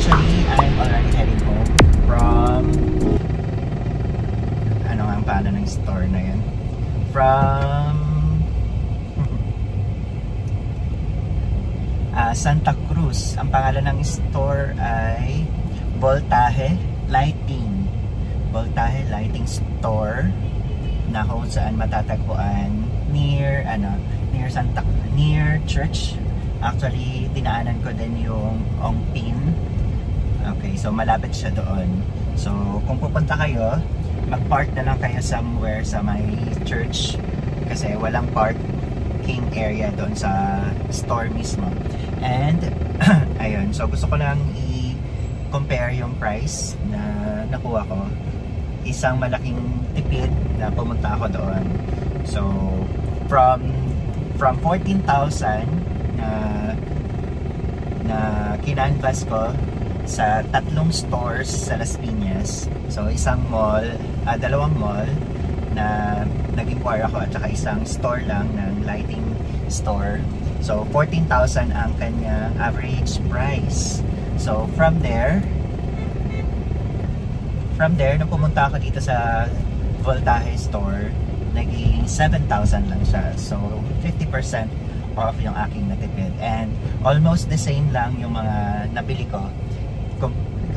Actually, I'm already heading home from ano nga ang pangalan ng store na yun? From Santa Cruz. Ang pangalan ng store ay Voltaje Lighting. Voltaje Lighting Store na kung saan matatagpuan near church. Actually, dinaanan ko din yung Ongpin. Okay, so malapit siya doon. So, kung pupunta kayo, mag-park na lang kayo somewhere sa may church kasi walang parking area doon sa store mismo. And, ayun, so gusto ko lang i-compare yung price na nakuha ko. Isang malaking tipid na pumunta ako doon. So, from 14,000 na kinanvas ko sa tatlong stores sa Las Piñas. So isang mall, dalawang mall na nag-inquire ako at saka isang store lang ng lighting store. So 14,000 ang kanyang average price. So from there nung pumunta ako dito sa Voltaje store, naging 7,000 lang siya. So 50% off yung aking natipid, and almost the same lang yung mga nabili ko.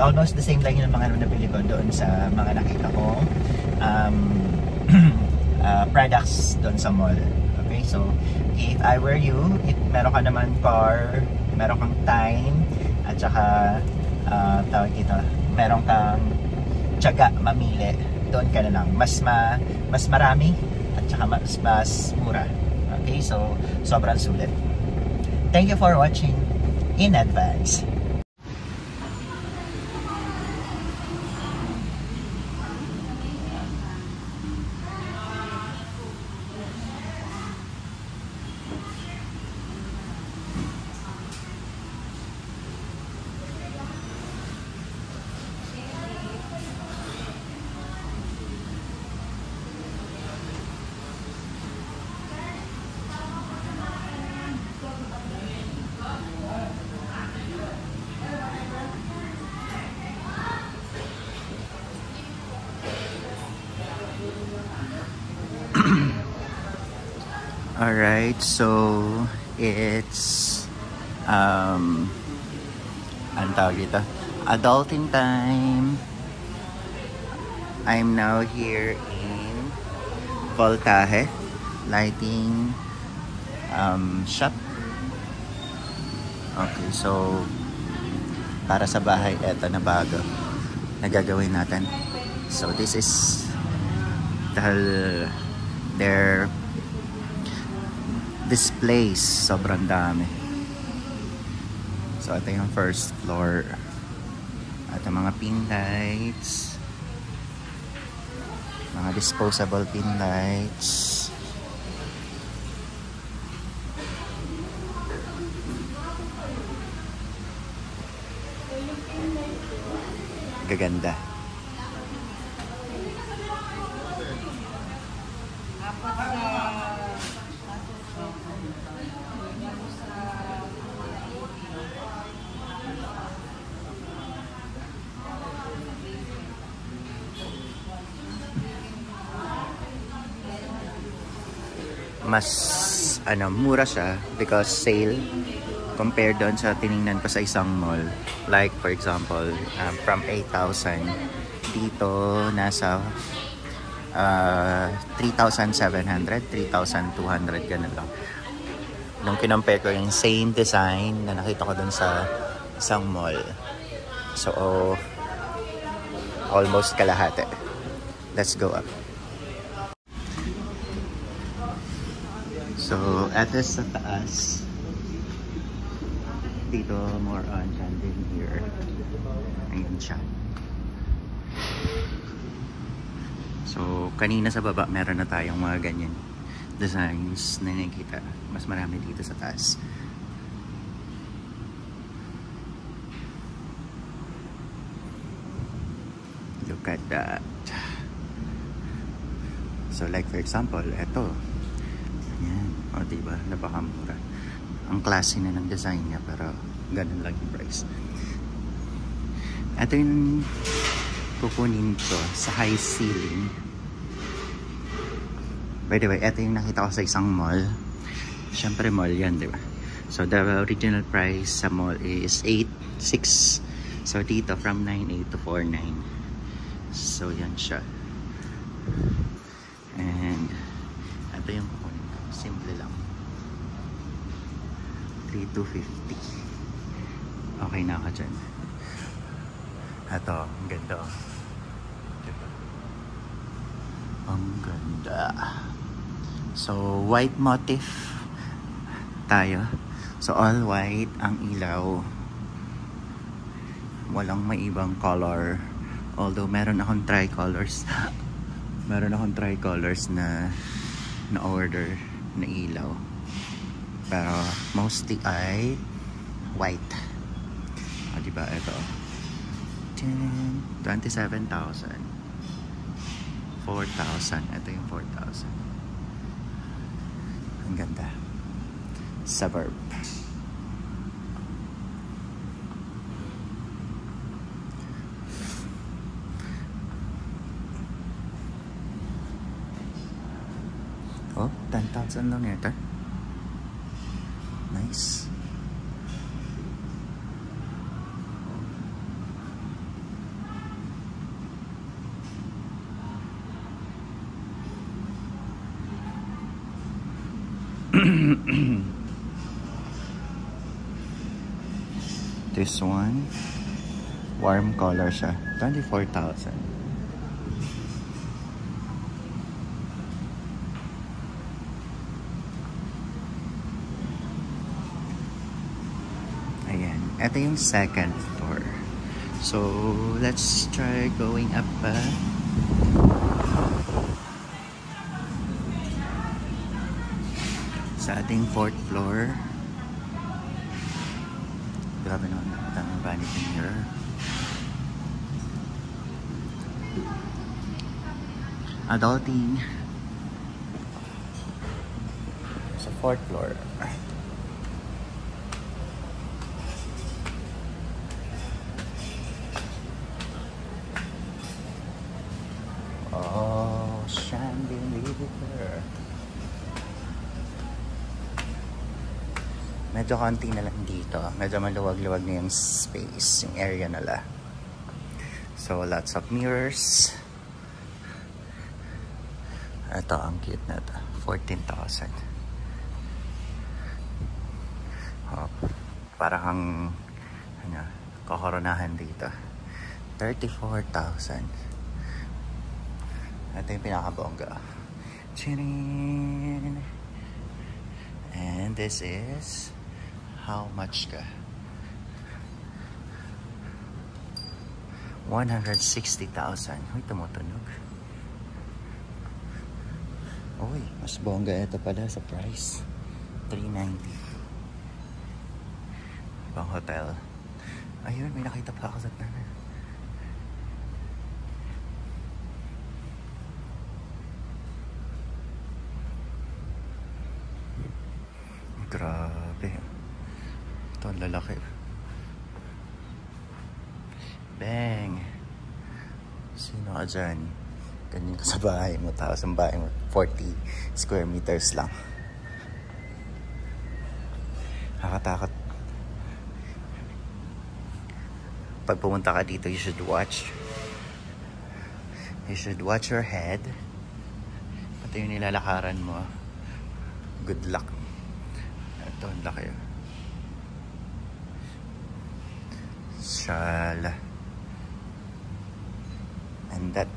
Almost the same lang yung mga nabili ko doon sa mga nakita ko products doon sa mall. Okay, so if I were you, if meron ka naman car, meron kang time, at saka tawag dito, meron kang tiyaga mamili, doon ka na lang. Mas marami at saka mas mura. Okay, so sobrang sulit. Thank you for watching in advance. Alright, so it's anong tawag dito? Adulting time. I'm now here in Voltaje Lighting shop. Okay, so para sa bahay, eto na bago na gagawin natin. So this is their displays, sobrang dami. So ito yung first floor at yung mga pin lights, mga disposable pin lights. Gaganda. Mas mura siya because sale compared doon sa tiningnan ko sa isang mall. Like for example, from 8,000 dito nasa 3,700, 3,200 ganun lang. Nung kinompare ko yung same design na nakita ko doon sa isang mall. So almost kalahati. Let's go up. So, at this sa taas, dito more on chandelier. Ayan siya. So, kanina sa baba meron na tayong mga ganyan designs na nakikita. Mas marami dito sa taas. Look at that. So, like for example, eto. Ayan. O, diba? Napakamura. Ang klase na ng design niya, pero ganun lang yung price. Ito yung kukunin ko sa high ceiling. By the way, ito yung nakita ko sa isang mall. Siyempre mall yan, di ba? So the original price sa mall is 8.6. So dito from 9.8 to 4.9. So yan siya. And ito yung kukunin ko. Simple lang. 3,250. Okay na ka dyan. Ito, ang ganda. Diba? Ang ganda. So, white motif tayo. So, all white ang ilaw. Walang may ibang color. Although, meron akong tricolors. Meron akong tricolors na order na ilaw. Pero, mostly ay white. O, diba? Ito. 27,000. 4,000. Ito yung 4,000. Ang ganda. Suburb. Oh, 10,000 lang ito. Nice. This one, warm color siya. 24,000. Ayan. Ito yung second floor. So, let's try going up pa. Sa ating fourth floor. Grabe naman ang vanity mirror. Adulting. Sa fourth floor. Oh, chandelier. Medyo konti na lang dito. Medyo maluwag-luwag na yung space, yung area nila. So, lots of mirrors. Ito, ang cute na ito. 14,000. Oh, parang kang ano, kokoronahan dito. 34,000. Ito yung pinakabongga. Chirin! And this is how much ka? 160,000. Uy, tumutunog. Uy, mas bongga ito pala sa price. 390. Pang hotel. Ayun, may nakita pa ako sa tanan. Grabe. Ito ang lalaki. Bang! Sino ka dyan? Ganyan ka sa bahay mo. Tapos ang bahay mo 40 square meters lang. Nakakatakot. Pag pumunta ka dito, you should watch. You should watch your head. Ito yung nilalakaran mo. Good luck. Ito, ang laki. Shala. And that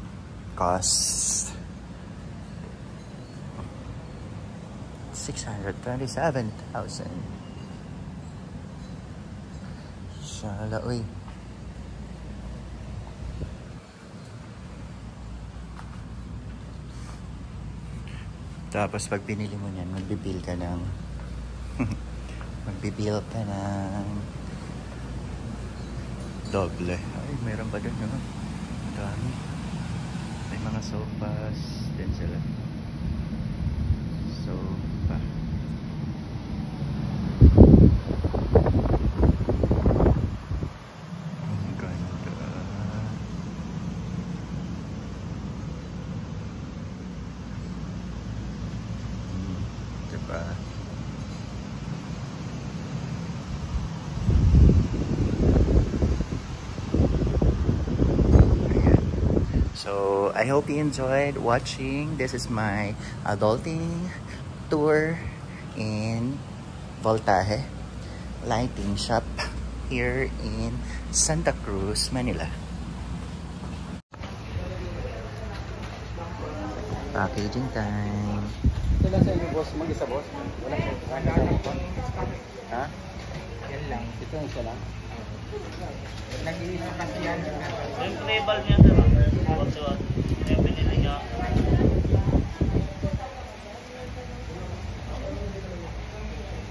cost 627,000. Shala, uy. Tapos pag pinili mo niyan, magbibill ka ng doble. Ay, meron pa dun, no? Dami. May mga sofas din sila. Sofa. Ang ganda. I hope you enjoyed watching. This is my adulting tour in Voltaje Lighting Shop here in Santa Cruz, Manila. Packaging time. Sila sa inyo, boss. Mag-isa, boss. Wala siya. Ha? Yan lang. Ito yung isa lang. Nag-iisa kasi yan. Yung tribal niya, sir. Yung pinili niya.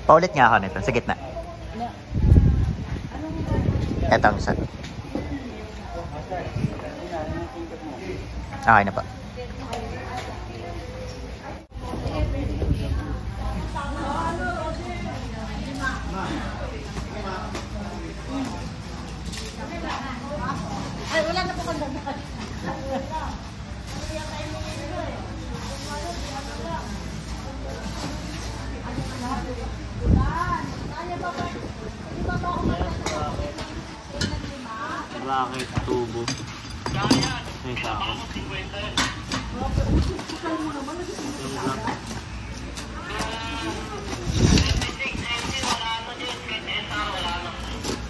Paulit nga ako nito. Sa gitna. Etong isa. Okay na pa. Ay, wala na po kang Racket, tubo. May sako.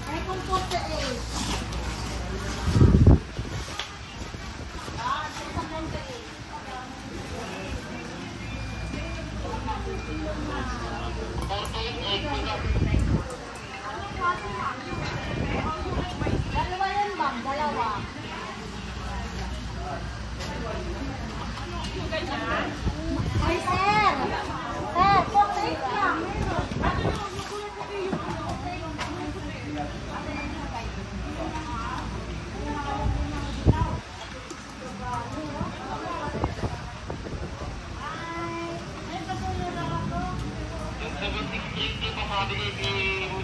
ay kung po sa dalawa yan, ma'am. Dalawa. Ay, sir. Sir, pocket lang. Yung 7680 pa sabi ni